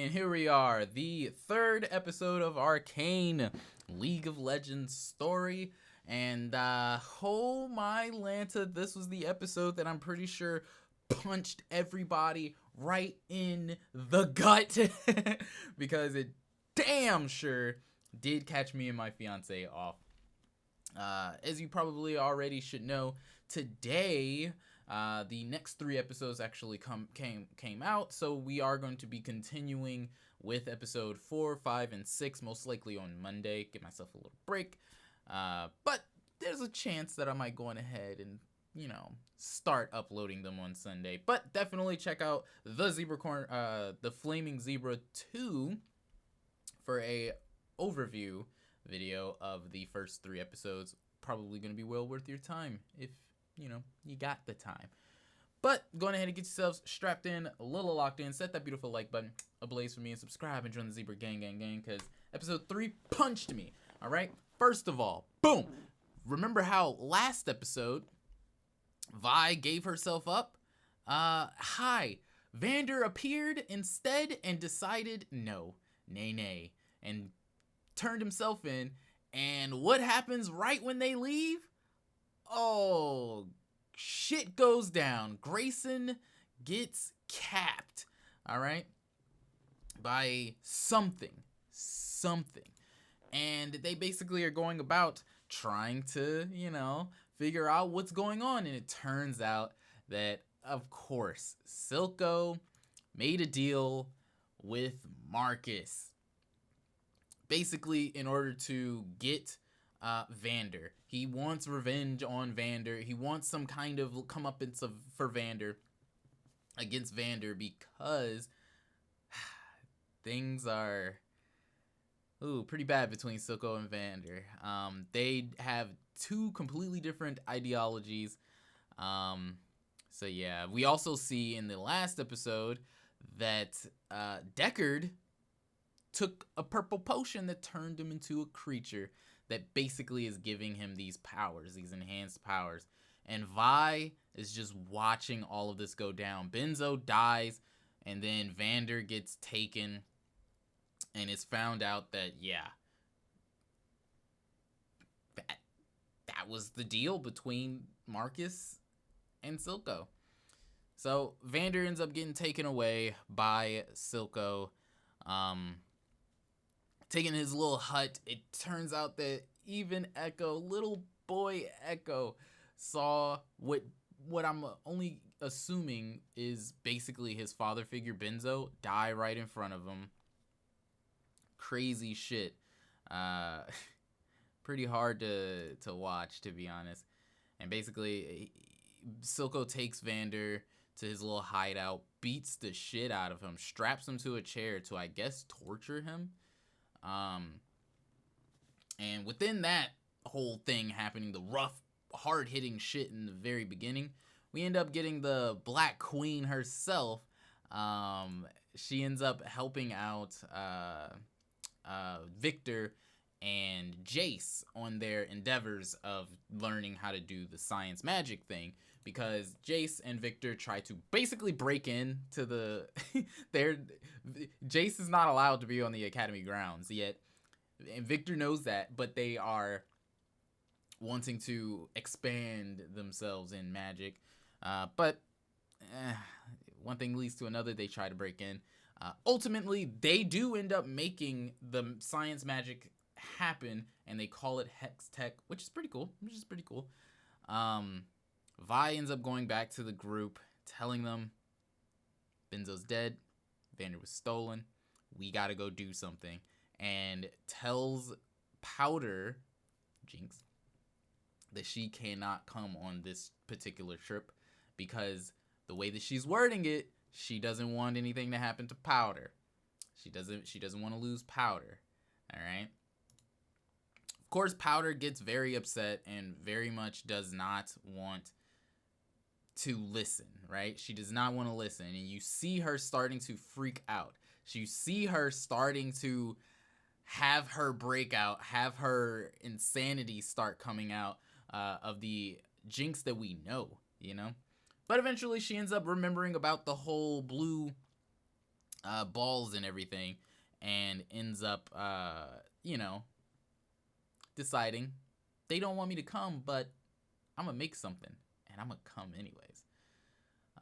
And here we are, the third episode of Arcane, League of Legends story. And oh my Lanta, this was the episode that I'm pretty sure punched everybody right in the gut. Because it damn sure did catch me and my fiance off. As you probably already should know, today the next 3 episodes actually came out, so we are going to be continuing with episode 4, 5, and 6, most likely on Monday. Give myself a little break, but there's a chance that I might go on ahead and start uploading them on Sunday. But definitely check out the Flaming Zebra 2 for a overview video of the first 3 episodes. Probably going to be well worth your time if you got the time. But go ahead and get yourselves strapped in, a little locked in, set that beautiful like button ablaze for me, and subscribe and join the Zebra gang, because episode 3 punched me. All right, first of all, boom. Remember how last episode Vi gave herself up? Vander appeared instead and decided nay, and turned himself in. And what happens right when they leave? Oh, shit goes down. Grayson gets capped, all right, by something. And they basically are going about trying to, figure out what's going on. And it turns out that, of course, Silco made a deal with Marcus. Basically, in order to get Vander. He wants revenge on Vander. He wants some kind of comeuppance for Vander against Vander, because things are pretty bad between Silco and Vander. They have 2 completely different ideologies. So yeah, we also see in the last episode that Deckard took a purple potion that turned him into a creature that basically is giving him these powers, these enhanced powers. And Vi is just watching all of this go down. Benzo dies, and then Vander gets taken, and it's found out that, that was the deal between Marcus and Silco. So Vander ends up getting taken away by Silco. Taking his little hut. It turns out that even Echo, little boy Echo, saw what I'm only assuming is basically his father figure, Benzo, die right in front of him. Crazy shit. Pretty hard to watch, to be honest. And basically, Silco takes Vander to his little hideout, beats the shit out of him, straps him to a chair to, I guess, torture him. And within that whole thing happening, the rough, hard-hitting shit in the very beginning, we end up getting the Black Queen herself. She ends up helping out Victor and Jace on their endeavors of learning how to do the science magic thing, because Jace and Victor try to basically break in to the Jace is not allowed to be on the academy grounds yet, and Victor knows that, but they are wanting to expand themselves in magic. But one thing leads to another. They try to break in. Ultimately, they do end up making the science magic happen, and they call it Hex Tech, which is pretty cool. Vi ends up going back to the group, telling them Benzo's dead, Vander was stolen, we gotta go do something, and tells Powder, Jinx, that she cannot come on this particular trip, because the way that she's wording it, she doesn't want anything to happen to Powder. She doesn't want to lose Powder. All right. Of course, Powder gets very upset and very much does not want to listen, right? She does not want to listen. And you see her starting to freak out. You see her starting to have her breakout, have her insanity start coming out of the Jinx that we know, But eventually she ends up remembering about the whole blue balls and everything, and ends up, deciding they don't want me to come, but I'm gonna make something, and I'm gonna come anyways.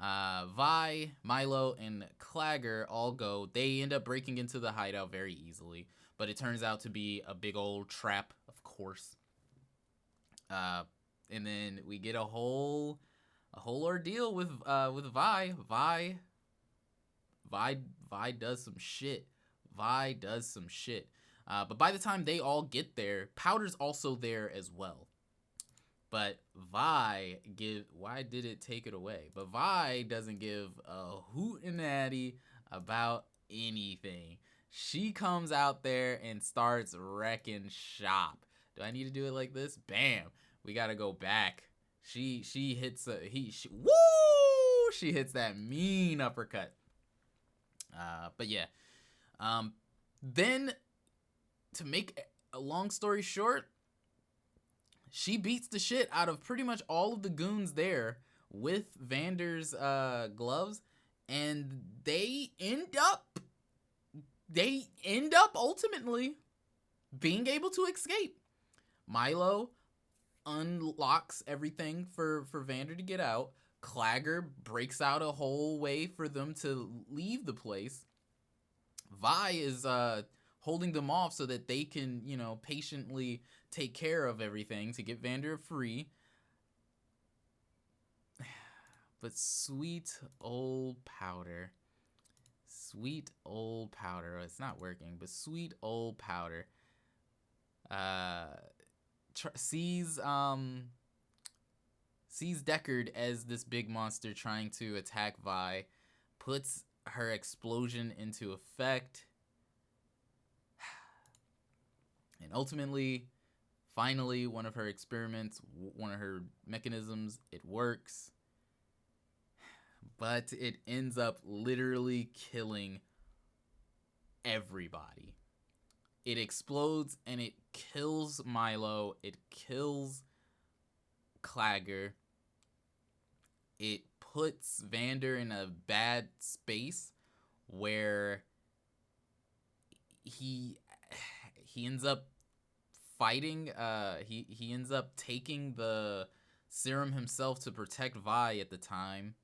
Vi, Milo, and Clagger all go. They end up breaking into the hideout very easily, but it turns out to be a big old trap, of course. And then we get a whole ordeal with Vi. Vi does some shit. But by the time they all get there, Powder's also there as well. But why did it take it away? But Vi doesn't give a hootenanny about anything. She comes out there and starts wrecking shop. Do I need to do it like this? Bam. We gotta go back. She hits she hits that mean uppercut. But yeah. Then to make a long story short, she beats the shit out of pretty much all of the goons there with Vander's gloves, and they end up ultimately being able to escape. Milo unlocks everything for Vander to get out. Clagger breaks out a whole way for them to leave the place. Vi is holding them off so that they can, patiently take care of everything to get Vander free. But sweet old Powder. It's not working, but sweet old Powder sees Deckard as this big monster trying to attack Vi, puts her explosion into effect, and ultimately, finally, one of her experiments, one of her mechanisms, it works, but it ends up literally killing everybody. It explodes and it kills Milo. It kills Clagger. It puts Vander in a bad space where he ends up fighting. He ends up taking the serum himself to protect Vi at the time,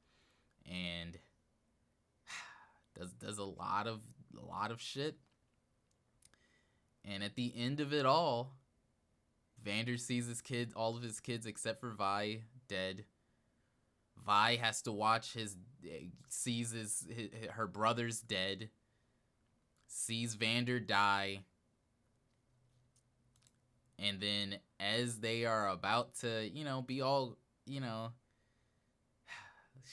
and does a lot of shit. And at the end of it all, Vander sees all of his kids except for Vi, dead. Vi has to watch sees her brothers dead, sees Vander die, and then as they are about to, be all,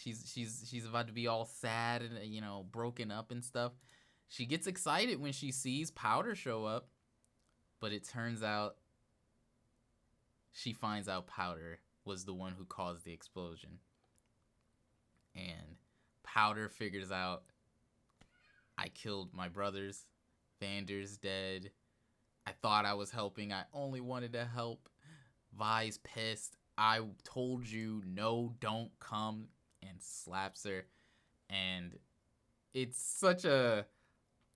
she's about to be all sad and, broken up and stuff. She gets excited when she sees Powder show up, but it turns out she finds out Powder was the one who caused the explosion. And Powder figures out, I killed my brothers. Vander's dead. I thought I was helping. I only wanted to help. Vi's pissed. I told you, no, don't come, and slaps her. And it's such a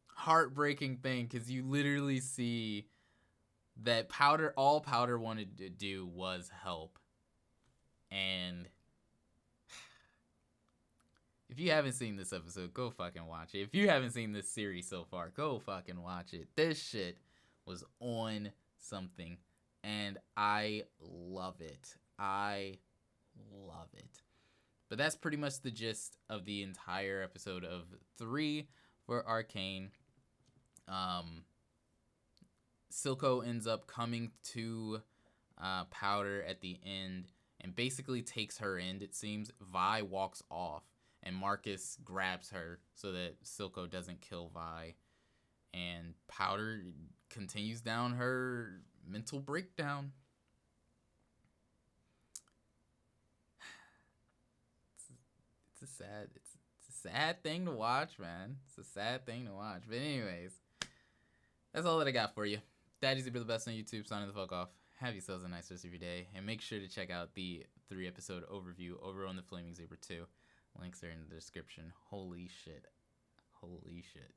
heartbreaking thing because you literally see that all Powder wanted to do was help. And if you haven't seen this episode, go fucking watch it. If you haven't seen this series so far, go fucking watch it. This shit was on something, and I love it. But that's pretty much the gist of the entire episode of 3 for Arcane. Silco ends up coming to Powder at the end and basically takes her in, it seems. Vi walks off, and Marcus grabs her so that Silco doesn't kill Vi. And Powder continues down her mental breakdown. It's a sad thing to watch, man. It's a sad thing to watch. But anyways, that's all that I got for you. Daddy's the best on YouTube. Signing the fuck off. Have yourselves a nice rest of your day. And make sure to check out the 3-episode overview over on The Flaming Zebra 2. Links are in the description. Holy shit. Holy shit.